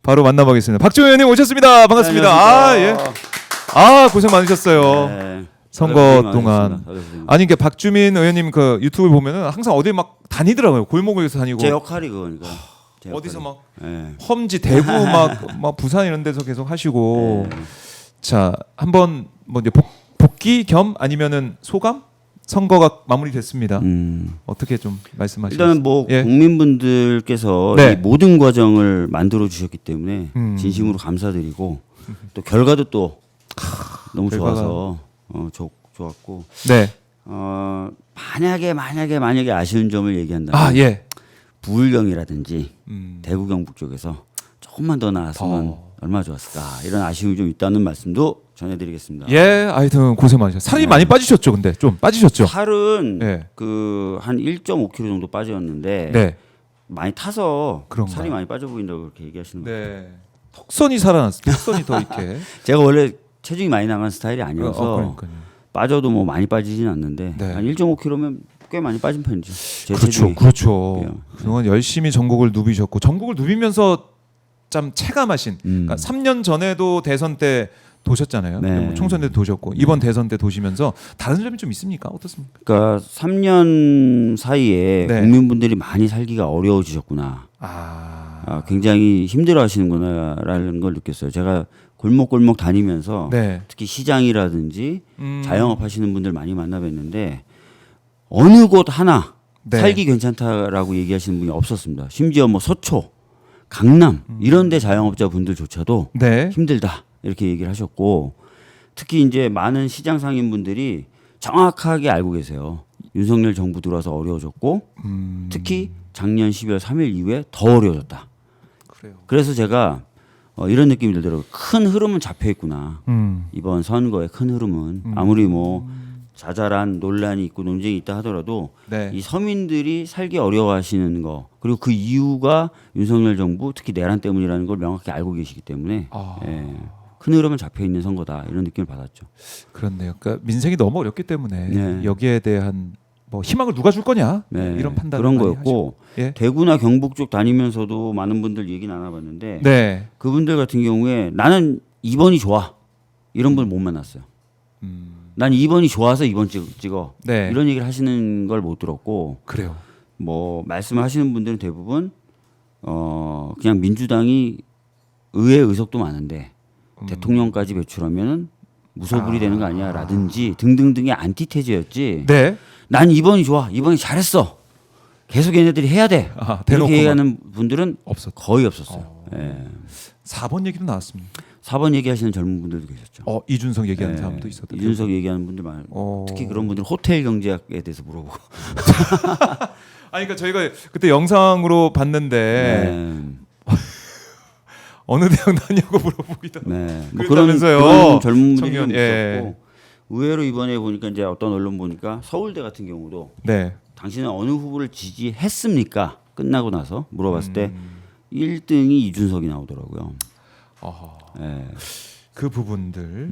바로 만나보겠습니다. 박지원 의원님 오셨습니다. 반갑습니다. 네, 예. 고생 많으셨어요. 네. 선거 동안. 아니 이게 박주민 의원님 그 유튜브 보면은 항상 어디 막 다니더라고요. 골목에서 다니고. 제 역할이 그거니까. 제 어디서 역할이. 막 네. 험지 대구 막 부산 이런 데서 계속 하시고. 네. 자, 한번 뭐 이제 복귀 겸 아니면은 소감? 선거가 마무리됐습니다. 어떻게 좀 말씀하시죠? 일단 뭐 예. 국민분들께서 네. 이 모든 과정을 만들어 주셨기 때문에 진심으로 감사드리고 또 결과도 또 너무 결과가. 좋아서 좋았고 네. 만약에 아쉬운 점을 얘기한다면 예. 부울경이라든지 대구 경북 쪽에서 조금만 더 나았으면 얼마나 좋았을까 이런 아쉬움이 좀 있다는 말씀도 전해드리겠습니다. 예, 하여튼 고생 많으셨어요. 살이 많이 빠지셨죠, 근데 좀 빠지셨죠. 살은 네. 그 한 1.5kg 정도 빠졌는데 네, 많이 타서 그런가? 살이 많이 빠져 보인다고 그렇게 얘기하시는 거예요. 네. 턱선이 살아났어. 턱선이 더 이렇게. 제가 원래 체중이 많이 나간 스타일이 아니어서 그러니까요. 빠져도 뭐 많이 빠지진 않는데 네. 한 1.5kg면 꽤 많이 빠진 편이죠. 제 그렇죠, 체중이. 그렇죠. 그래요. 그동안 열심히 전국을 누비셨고 전국을 누비면서 참 체감하신. 그러니까 3년 전에도 대선 때 도셨잖아요. 네. 뭐 총선 때도 도셨고 이번 대선 때 도시면서 다른 점이 좀 있습니까? 어떻습니까? 그러니까 3년 사이에 네. 국민분들이 많이 살기가 어려워지셨구나. 굉장히 힘들어하시는구나라는 걸 느꼈어요. 제가 골목골목 다니면서 네. 특히 시장이라든지 자영업 하시는 분들 많이 만나뵀는데 어느 곳 하나 네. 살기 괜찮다라고 얘기하시는 분이 없었습니다. 심지어 뭐 서초, 강남 이런 데 자영업자분들조차도 네. 힘들다 이렇게 얘기를 하셨고 특히 이제 많은 시장 상인분들이 정확하게 알고 계세요. 윤석열 정부 들어와서 어려워졌고 특히 작년 12월 3일 이후에 더 어려워졌다. 그래요. 그래서 제가 이런 느낌이 들더라고요. 큰 흐름은 잡혀 있구나. 이번 선거의 큰 흐름은 아무리 뭐 자잘한 논란이 있고 논쟁이 있다 하더라도 네. 이 서민들이 살기 어려워하시는 거 그리고 그 이유가 윤석열 정부 특히 내란 때문이라는 걸 명확히 알고 계시기 때문에 큰 흐름은 잡혀 있는 선거다 이런 느낌을 받았죠. 그렇네요. 그러니까 민생이 너무 어렵기 때문에 네. 여기에 대한 뭐 희망을 누가 줄 거냐 네. 이런 판단 그런 거였고 예. 대구나 경북 쪽 다니면서도 많은 분들 얘기 나눠봤는데 네. 그분들 같은 경우에 나는 2번이 좋아 이런 분 못 만났어요. 난 2번이 좋아서 2번 찍어 네. 이런 얘기를 하시는 걸 못 들었고 그래요. 뭐 말씀을 하시는 분들은 대부분 그냥 민주당이 의회 의석도 많은데 대통령까지 배출하면 무소불위 되는 거 아니야라든지 등등등의 안티테즈였지. 네. 난 2번이 좋아. 2번이 잘했어. 계속 얘네들이 해야 돼. 대놓고 이렇게 얘기하는 분들은 거의 없었어요. 예. 4번 얘기도 나왔습니다. 4번 얘기하시는 젊은 분들도 계셨죠. 이준석 얘기하는 네. 사람도 있었다. 이준석 얘기하는 분들 많아요. 특히 그런 분들 호텔 경제학에 대해서 물어보고. 아니 그러니까 저희가 그때 영상으로 봤는데 네. 어느 대학 나냐고 물어보기도. 네. 뭐 그랬다면서요. 그런 젊은 분들이 청년, 좀 예. 있었고 의외로 이번에 보니까 이제 어떤 언론 보니까 서울대 같은 경우도 네. 당신은 어느 후보를 지지했습니까? 끝나고 나서 물어봤을 때 1등이 이준석이 나오더라고요. 네. 그 부분들.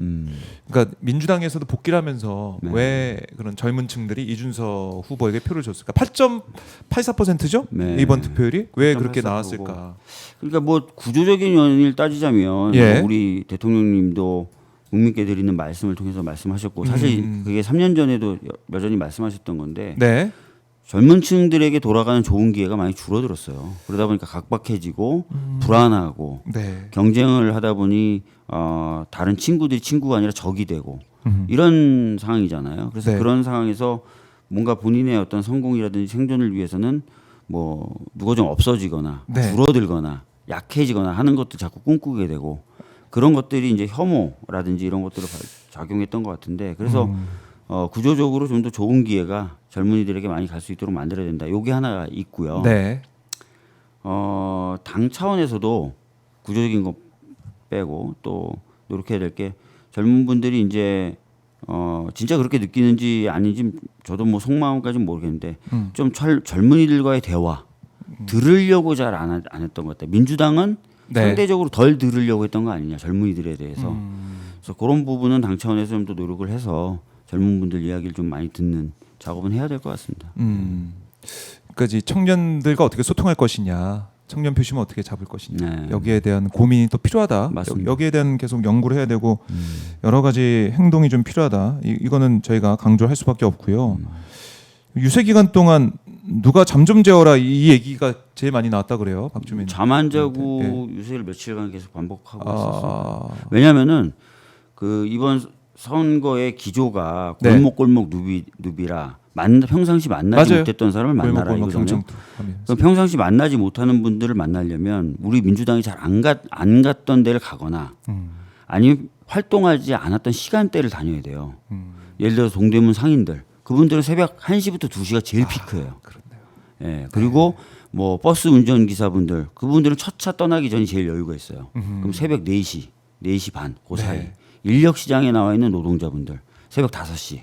그러니까 민주당에서도 복귀를 하면서 네. 왜 그런 젊은 층들이 이준석 후보에게 표를 줬을까? 8.84%죠? 네. 이번 투표율이 왜 그렇게 8.84%고. 나왔을까? 그러니까 뭐 구조적인 원인을 따지자면 예. 우리 대통령님도 국민께 드리는 말씀을 통해서 말씀하셨고 사실 그게 3년 전에도 여전히 말씀하셨던 건데 네. 젊은 층들에게 돌아가는 좋은 기회가 많이 줄어들었어요. 그러다 보니까 각박해지고 불안하고 네. 경쟁을 하다 보니 다른 친구들이 친구가 아니라 적이 되고 이런 상황이잖아요. 그래서 네. 그런 상황에서 뭔가 본인의 어떤 성공이라든지 생존을 위해서는 뭐 누가 좀 없어지거나 네. 줄어들거나 약해지거나 하는 것도 자꾸 꿈꾸게 되고 그런 것들이 이제 혐오라든지 이런 것들을 작용했던 것 같은데 그래서 구조적으로 좀 더 좋은 기회가 젊은이들에게 많이 갈 수 있도록 만들어야 된다. 요게 하나 있고요. 네. 당 차원에서도 구조적인 거 빼고 또 노력해야 될 게 젊은 분들이 이제 진짜 그렇게 느끼는지 아닌지 저도 뭐 속마음까지는 모르겠는데 좀 젊은이들과의 대화 들으려고 잘 안 했던 것 같아요. 민주당은 네. 상대적으로 덜 들으려고 했던 거 아니냐 젊은이들에 대해서. 그래서 그런 부분은 당 차원에서 좀 더 노력을 해서 젊은 분들 이야기를 좀 많이 듣는 작업은 해야 될 것 같습니다. 그러니까 이 청년들과 어떻게 소통할 것이냐. 청년 표심을 어떻게 잡을 것이냐 네. 여기에 대한 고민이 또 필요하다. 맞습니다. 여기에 대한 계속 연구를 해야 되고 여러 가지 행동이 좀 필요하다. 이거는 저희가 강조할 수밖에 없고요. 유세 기간 동안 누가 잠 좀 재워라 이 얘기가 제일 많이 나왔다 그래요. 박주민. 잠 안 자고 네. 유세를 며칠간 계속 반복하고 있었어요. 왜냐하면은 그 이번 선거의 기조가 네. 골목골목 누비라 평상시 만나지 맞아요. 못했던 사람을 만나라 이거잖아요. 그럼 평상시 만나지 못하는 분들을 만나려면 우리 민주당이 잘 안 갔던 데를 가거나 아니면 활동하지 않았던 시간대를 다녀야 돼요. 예를 들어서 동대문 상인들 그분들은 새벽 1시부터 2시가 제일 피크예요. 그렇네요. 예. 그리고 뭐 버스 운전기사분들 그분들은 첫 차 떠나기 전이 제일 여유가 있어요. 그럼 새벽 4시, 4시 반 그 사이. 네. 인력시장에 나와 있는 노동자분들 새벽 5시,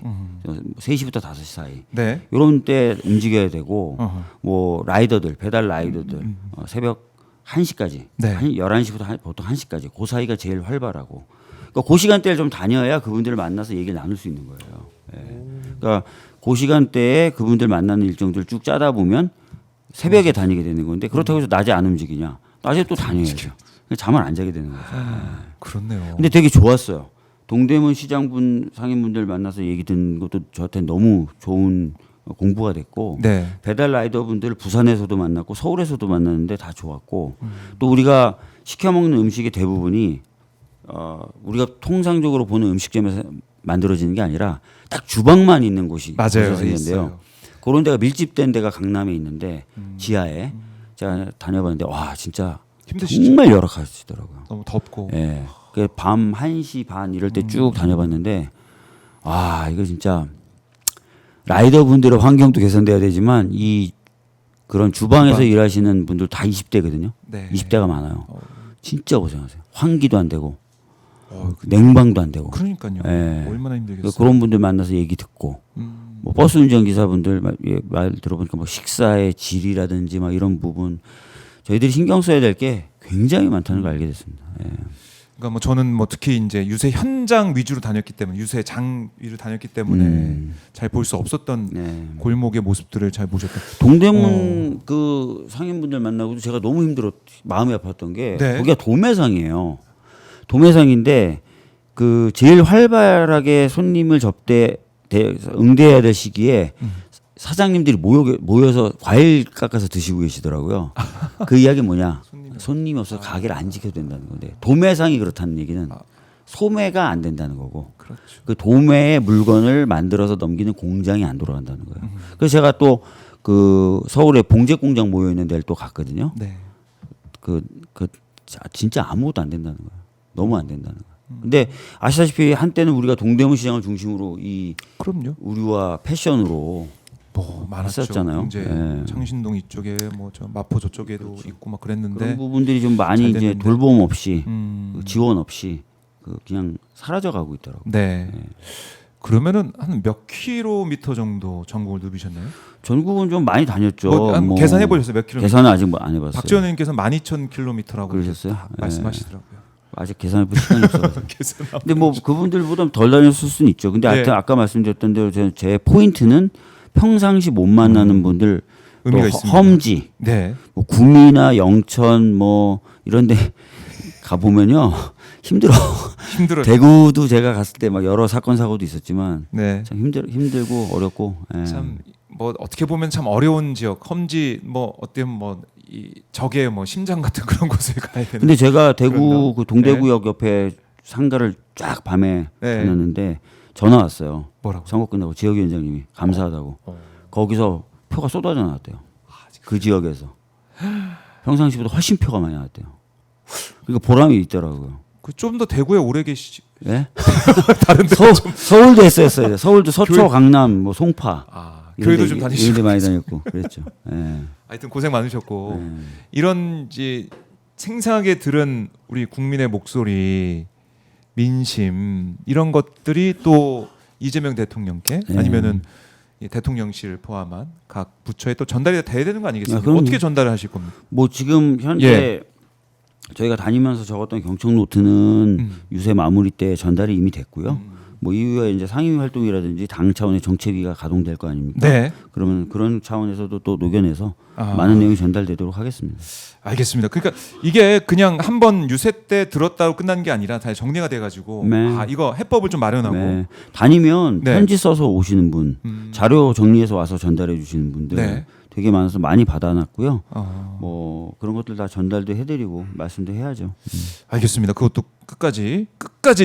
3시부터 5시 사이. 네. 이런 때 움직여야 되고 어허. 뭐 라이더들, 배달 라이더들 새벽 1시까지, 네. 11시부터 보통 1시까지 그 사이가 제일 활발하고 그러니까 그 시간대를 좀 다녀야 그분들을 만나서 얘기를 나눌 수 있는 거예요. 예. 그러니까 그 시간대에 그분들 만나는 일정들 쭉 짜다 보면 새벽에 다니게 되는 건데 그렇다고 해서 낮에 안 움직이냐? 낮에 또 다녀야죠. 잠을 안 자게 되는 거죠. 그렇네요. 근데 되게 좋았어요. 동대문 시장분 상인분들 만나서 얘기 듣는 것도 저한테 너무 좋은 공부가 됐고 네. 배달 라이더분들 부산에서도 만났고 서울에서도 만났는데 다 좋았고 또 우리가 시켜 먹는 음식의 대부분이 우리가 통상적으로 보는 음식점에서 만들어지는 게 아니라 딱 주방만 있는 곳이 맞아요. 있는데요. 있어요. 그런 데가 밀집된 데가 강남에 있는데 지하에 제가 다녀봤는데 와 진짜 힘드시죠? 정말 열악하시더라고요. 너무 덥고. 예. 밤 1시 반 이럴 때 쭉 다녀봤는데 아 이거 진짜 라이더 분들의 환경도 개선돼야 되지만 이 그런 주방에서 일하시는 분들 다 20대거든요. 네. 20대가 많아요. 진짜 고생하세요. 환기도 안 되고 그 냉방도 안 되고. 그러니까요. 예. 얼마나 힘들겠어요. 그런 분들 만나서 얘기 듣고 뭐 버스 운전 기사분들 말 들어보니까 뭐 식사의 질이라든지 막 이런 부분 저희들이 신경 써야 될 게 굉장히 많다는 걸 알게 됐습니다. 예. 그러니까 뭐 저는 뭐 특히 이제 유세 현장 위주로 다녔기 때문에 유세장 위로 다녔기 때문에 잘 볼 수 없었던 네. 골목의 모습들을 잘 보셨다. 동대문 그 상인분들 만나고도 제가 너무 마음이 아팠던 게 네. 거기가 도매상이에요. 도매상인데 그 제일 활발하게 손님을 응대해야 될 시기에 사장님들이 모여서 과일 깎아서 드시고 계시더라고요. 그 이야기 뭐냐? 손님이 없어서 가게를 안 지켜도 된다는 건데 도매상이 그렇다는 얘기는 소매가 안 된다는 거고 그렇죠. 그 도매의 물건을 만들어서 넘기는 공장이 안 돌아간다는 거예요. 그래서 제가 또 그 서울에 봉제 공장 모여 있는 데를 또 갔거든요. 네. 진짜 아무것도 안 된다는 거예요. 너무 안 된다는 거예요. 근데 아시다시피 한때는 우리가 동대문 시장을 중심으로 이 그럼요. 의류와 패션으로 뭐 많았죠. 했었잖아요. 이제 예. 창신동 이쪽에 뭐 저 마포 저쪽에도 있고 막 그랬는데 그런 부분들이 좀 많이 잘 이제 됐는데. 돌봄 없이 지원 없이 그냥 사라져 가고 있더라고요. 네. 그러면은 한 몇 킬로미터 정도 전국을 누비셨나요? 전국은 좀 많이 다녔죠. 뭐 계산해 보셨어요? 몇 킬로미터? 계산은 아직 안 해봤어요. 박지원 의원님께서 12,000킬로미터라고 그러셨어요? 말씀하시더라고요. 아직 계산해 볼 시간이 없어서. 계산. 근데 뭐 그분들보다 덜 다녔을 수는 있죠. 근데 네. 하여튼 아까 말씀드렸던 대로 제 포인트는 평상시 못 만나는 분들 의미가 또 있습니다. 험지, 네. 뭐 구미나 영천 뭐 이런데 가 보면요 힘들어. 힘들어요. 대구도 제가 갔을 때 막 여러 사건 사고도 있었지만 네. 참 힘들고 어렵고. 예. 참 뭐 어떻게 보면 참 어려운 지역, 험지 뭐 어때면 뭐 이 적의 뭐 심장 같은 그런 곳에 가야 되는. 근데 제가 대구 그런가? 그 동대구역 옆에 상가를 쫙 밤에 네. 다녔는데 전화 왔어요. 뭐라고? 선거 끝나고 지역위원장님이 감사하다고. 거기서 표가 쏟아져 나왔대요. 그 지역에서 평상시보다 훨씬 표가 많이 나왔대요. 그러니까 보람이 있더라고요. 그 좀 더 대구에 오래 계시지. 예? 다른 데 서울도 했었어요. 서울도 서초, 강남, 뭐 송파. 교회도 좀 다니시고. 이런 데 많이 다녔고 그랬죠. 예. 하여튼 고생 많으셨고 이런 이제 생생하게 들은 우리 국민의 목소리, 민심 이런 것들이 또 이재명 대통령께 아니면은 이 대통령실 포함한 각 부처에 또 전달이 돼야 되는 거 아니겠습니까? 어떻게 전달을 하실 겁니까? 뭐 지금 현재 저희가 다니면서 적었던 경청 노트는 유세 마무리 때 전달이 이미 됐고요. 뭐 이후에 이제 상임위 활동이라든지 당 차원의 정책위가 가동될 거 아닙니까? 네. 그러면 그런 차원에서도 또 녹여내서 아. 많은 내용이 전달되도록 하겠습니다. 알겠습니다. 그러니까 이게 그냥 한번 유세 때 들었다고 끝난 게 아니라 다 정리가 돼가지고 네. 아 이거 해법을 좀 마련하고 네. 다니면 네. 편지 써서 오시는 분, 자료 정리해서 와서 전달해 주시는 분들 네. 되게 많아서 많이 받아놨고요. 어, 뭐 그런 것들 다 전달도 해드리고 말씀도 해야죠. 알겠습니다. 그것도 끝까지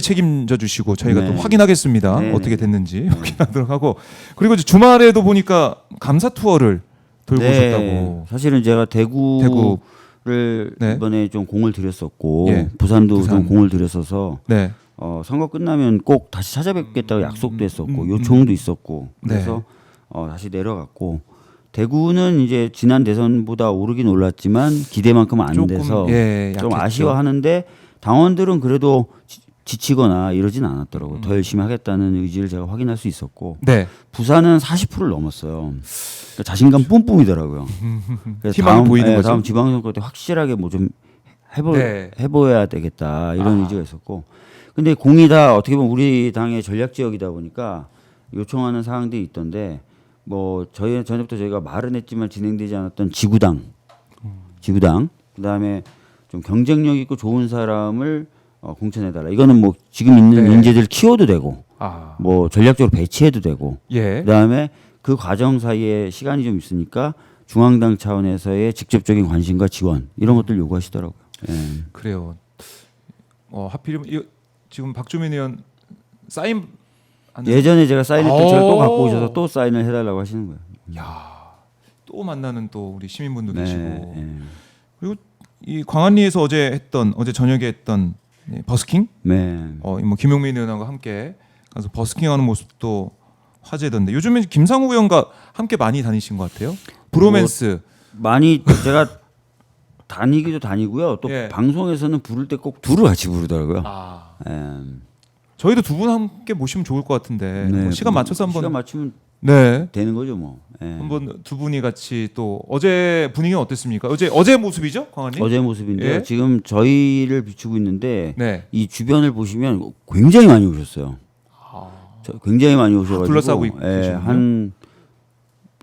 책임져 주시고 저희가 네. 또 확인하겠습니다. 네. 어떻게 됐는지 확인하도록 하고 그리고 이제 주말에도 보니까 감사 투어를 돌고 오셨다고. 사실은 제가 대구를 네. 이번에 좀 공을 들였었고 예. 부산도 부산. 좀 공을 들였어서 네. 선거 끝나면 꼭 다시 찾아뵙겠다고 약속도 했었고 요청도 있었고 그래서 다시 내려갔고 대구는 이제 지난 대선보다 오르긴 올랐지만 기대만큼은 안 조금, 돼서 예, 좀 약했죠. 아쉬워하는데 당원들은 그래도 지치거나 이러진 않았더라고요. 더 열심히 하겠다는 의지를 제가 확인할 수 있었고 네. 부산은 40%를 넘었어요. 그러니까 자신감 뿜뿜이더라고요. 그래서 희망이 보이는 거죠. 다음 지방선거 때 확실하게 뭐 좀 네. 해보여야 되겠다 이런 의지가 있었고 근데 공이 다 어떻게 보면 우리 당의 전략 지역이다 보니까 요청하는 사항들이 있던데 뭐 전에부터 저희가 말은 했지만 진행되지 않았던 지구당 그다음에 좀 경쟁력 있고 좋은 사람을 공천해달라. 이거는 뭐 지금 있는 네. 인재들 키워도 되고 아. 뭐 전략적으로 배치해도 되고 예. 그다음에 그 과정 사이에 시간이 좀 있으니까 중앙당 차원에서의 직접적인 관심과 지원 이런 것들 요구하시더라고요. 예. 그래요. 하필이면 지금 박주민 의원 사인 안 예전에 제가 사인했던 저를 또 갖고 오. 오셔서 또 사인을 해달라고 하시는 거예요. 또 만나는 또 우리 시민분도 네, 계시고 예. 그리고 이 광안리에서 어제 저녁에 했던 버스킹 네. 뭐 김용민 의원과 함께 가서 버스킹하는 모습도 화제던데 요즘에 김상우 의원과 함께 많이 다니신 것 같아요. 브로맨스. 많이 제가 다니기도 다니고요. 또 예. 방송에서는 부를 때 꼭 둘을 같이 부르더라고요. 아. 예. 저희도 두 분 함께 모시면 좋을 것 같은데 네. 뭐 시간 맞춰서 한번 시간 맞추면 네. 되는 거죠, 뭐. 예. 한번 두 분이 같이 또 어제 분위기는 어땠습니까? 어제 모습이죠, 광안리? 어제 모습인데요. 예? 지금 저희를 비추고 있는데 네. 이 주변을 보시면 굉장히 많이 오셨어요. 굉장히 많이 오셔가지고 둘러싸고 계시군요.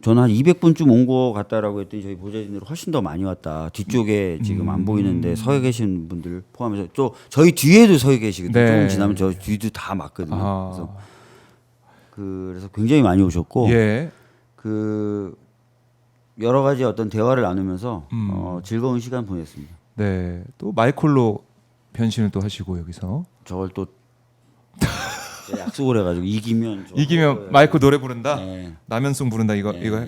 저는 한 200분쯤 온 거 같다라고 했더니 저희 보좌진들이 훨씬 더 많이 왔다. 뒤쪽에 지금 안 보이는데 서 계신 분들 포함해서 또 저희 뒤에도 서 계시거든요. 네. 조금 지나면 저 뒤도 다 맞거든요. 아. 그래서 굉장히 많이 오셨고 예. 그 여러 가지 어떤 대화를 나누면서 음. 즐거운 시간 보냈습니다. 네. 또 마이콜로 변신을 또 하시고 여기서 저걸 또 약속을 해가지고 이기면 마이콜 노래 부른다. 네. 남현송 부른다 이거 네. 이거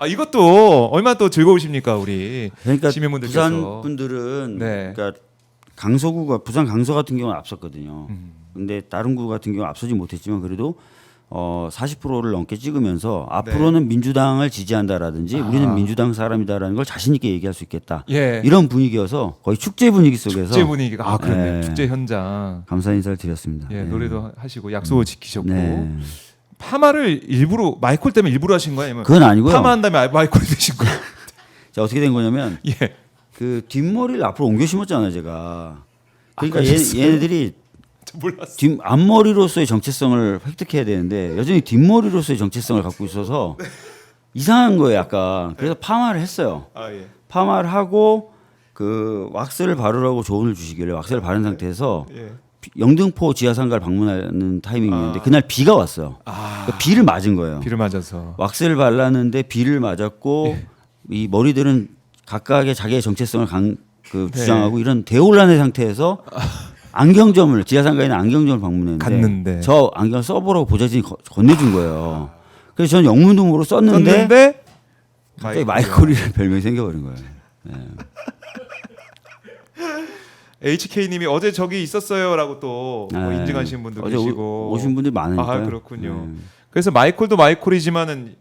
이것도 얼마나 또 즐거우십니까 우리 그러니까 시민분들께서. 부산 분들은 네. 그러니까 강서구가 부산 강서 같은 경우는 앞섰거든요. 근데 다른 구 같은 경우 앞서지 못했지만 그래도 40%를 넘게 찍으면서 앞으로는 민주당을 지지한다라든지 우리는 민주당 사람이다라는 걸 자신 있게 얘기할 수 있겠다. 예. 이런 분위기여서 거의 축제 분위기 속에서 축제 분위기가 그러네. 예. 축제 현장. 감사 인사를 드렸습니다. 예, 예. 노래도 하시고 약속을 지키셨고 네. 파마를 일부러 마이콜 때문에 일부러 하신 거예요? 아니면 그건 아니고요. 파마한 다음에 마이콜이 되신 거예요? 자, 어떻게 된 거냐면 예. 그 뒷머리를 앞으로 옮겨 심었잖아요, 제가. 그러니까 그러셨어요? 얘네들이 저 몰랐어. 앞머리로서의 정체성을 획득해야 되는데 여전히 뒷머리로서의 정체성을 갖고 있어서 이상한 거예요, 약간. 그래서 파마를 했어요. 아 예. 파마를 하고 그 왁스를 바르라고 조언을 주시길래 왁스를 바른 상태에서 예. 영등포 지하상가를 방문하는 타이밍이었는데 그날 비가 왔어요. 그러니까 비를 맞은 거예요. 비를 맞아서. 왁스를 발랐는데 비를 맞았고 이 머리들은 각각의 자기의 정체성을 주장하고 이런 대혼란의 상태에서 안경점을 지하상가에 있는 안경점을 방문했는데 갔는데. 저 안경 써보라고 보좌진이 건네준 거예요. 그래서 저는 영문도 모르고 썼는데 갑자기 마이콜이라는 별명이 생겨버린 거예요. 네. HK님이 어제 저기 있었어요라고 또 뭐 네. 인증하시는 분도 어제 계시고 오신 분들이 많으니까요. 아 그렇군요. 네. 그래서 마이콜도 마이콜이지만은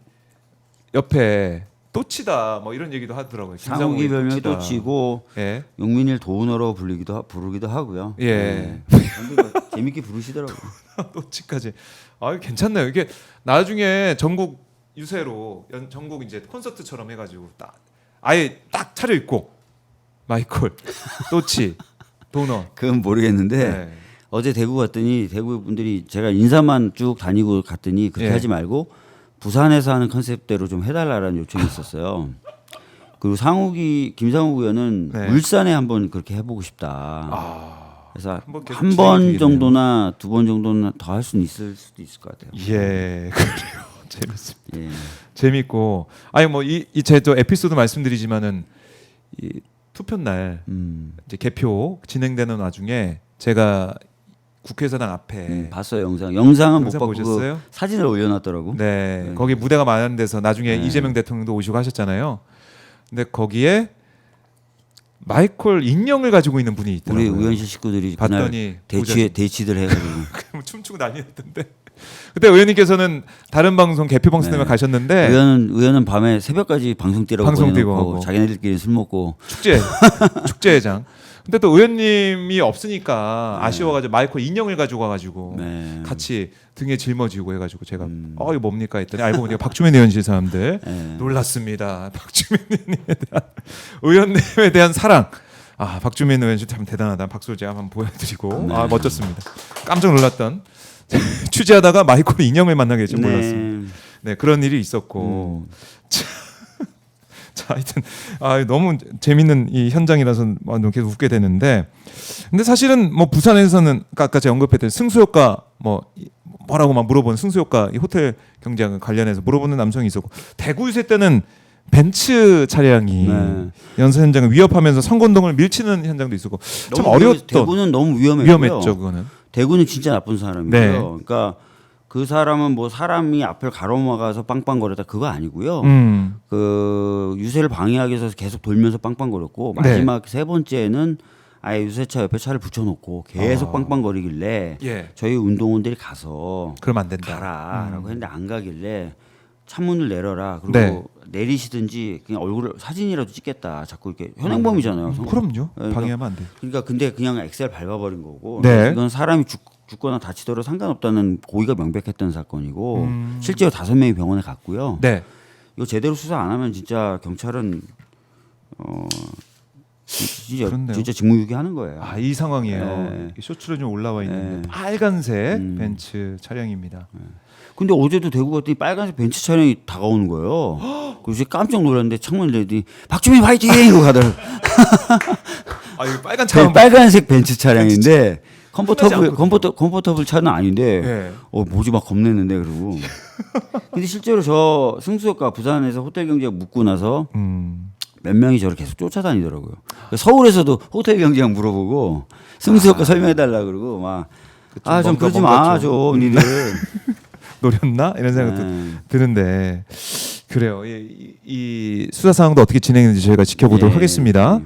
옆에 또치다 뭐 이런 얘기도 하더라고요. 상욱이 별명이 또치다. 또치고 예. 용민이를 도우너로 부르기도 하고요. 예. 근데 뭐 재밌게 부르시더라고요. 또치까지. 아 괜찮네요. 이게 나중에 전국 유세로 전국 이제 콘서트처럼 해가지고 아예 딱 차려 입고 마이콜, 또치 도넛. 그건 모르겠는데 네. 어제 대구 갔더니 대구 분들이 제가 인사만 쭉 다니고 갔더니 그렇게 예. 하지 말고 부산에서 하는 컨셉대로 좀 해달라는 요청이 있었어요. 그리고 김상욱 의원은 네. 울산에 한번 그렇게 해보고 싶다. 그래서 한번 계속 한 진행이 번 되겠네요. 정도나 두 번 정도는 더 할 수는 있을 수도 있을 것 같아요. 예, 그래요. 재밌습니다. 예. 재밌고 아니 뭐 이 제 또 에피소드 말씀드리지만은 이 투표 날 이제 개표 진행되는 와중에 제가 국회의사당 앞에 봤어요 영상은 못 영상 봤고 보셨어요? 그 사진을 올려놨더라고. 네, 거기 무대가 많은 데서 나중에 네. 이재명 대통령도 오시고 하셨잖아요. 근데 거기에 마이콜 인형을 가지고 있는 분이 우리 있더라고요. 의원실 식구들이 봤더니 그날 대치들 해가지고 그냥 춤추고 난리 났던데. 그때 의원님께서는 다른 방송 개표 방송 때문에 네. 가셨는데 의원은 밤에 새벽까지 방송 뛰라고 방송 뛰고 보내놓고 하고. 자기네들끼리 술 먹고 축제회장. 근데 또 의원님이 없으니까 아쉬워가지고 마이콜 인형을 가지고 와가지고 네. 같이 등에 짊어지고 해가지고 제가 이거 뭡니까 했더니 알고 보니까 박주민 의원실 사람들 네. 놀랐습니다. 박주민 의원님에 대한 사랑. 아 박주민 의원실 참 대단하다. 박수 제가 한번 보여드리고 네. 멋졌습니다. 깜짝 놀랐던 취재하다가 마이콜 인형을 만나게 될지 몰랐습니다. 네 그런 일이 있었고. 자, 하여튼 너무 재밌는 이 현장이라서 계속 웃게 되는데, 근데 사실은 뭐 부산에서는 아까 제가 언급했던 승수효과 뭐라고 막 물어보는 승수효과 이 호텔 경제랑 관련해서 물어보는 남성이 있었고, 대구 유세 때는 벤츠 차량이 네. 연사 현장을 위협하면서 선거운동을 밀치는 현장도 있었고 참 너무 어려웠던 대구는 너무 위험했죠 그거는. 대구는 진짜 나쁜 사람이고요. 네. 그러니까 그 사람은 뭐 사람이 앞을 가로막아서 빵빵거렸다 그거 아니고요. 그 유세를 방해하기 위해서 계속 돌면서 빵빵거렸고 마지막 세 번째는 아예 유세차 옆에 차를 붙여놓고 계속 빵빵거리길래 예. 저희 운동원들이 가서 그러면 안 된다. 가라라고 했는데 안 가길래 창문을 내려라 그리고 네. 내리시든지 그냥 얼굴을 사진이라도 찍겠다. 자꾸 이렇게 현행범이잖아요. 그럼요. 네, 방해하면 안 돼. 그러니까 근데 그냥 엑셀 밟아버린 거고 네. 이건 사람이 죽거나 다치더라도 상관없다는 고의가 명백했던 사건이고 실제로 5명이 병원에 갔고요. 네. 이거 제대로 수사 안 하면 진짜 경찰은 그렇네요. 진짜 직무유기하는 거예요. 이 상황이에요. 네. 쇼츠로 좀 올라와 있는데 네. 빨간색 벤츠 차량입니다. 근데 어제도 대구 갔더니 빨간색 벤츠 차량이 다가오는 거예요. 그래서 깜짝 놀랐는데 창문을 내더니 박주민 화이팅! 이거 가더라고요. 이거 빨간 차. 빨간색 벤츠 차량인데 흔하지 않거든요. 컴포터블 차는 아닌데 네. 뭐지 막 겁냈는데 그러고. 근데 실제로 저 승수효과 부산에서 호텔 경제가 묻고 나서 몇 명이 저를 계속 쫓아다니더라고요. 서울에서도 호텔 경제학 물어보고 승수효과 설명해달라 그러고 막 좀 그러지 마 좀 니들. 노렸나 이런 생각도 드는데 그래요. 이 수사 상황도 어떻게 진행되는지 저희가 지켜보도록 하겠습니다.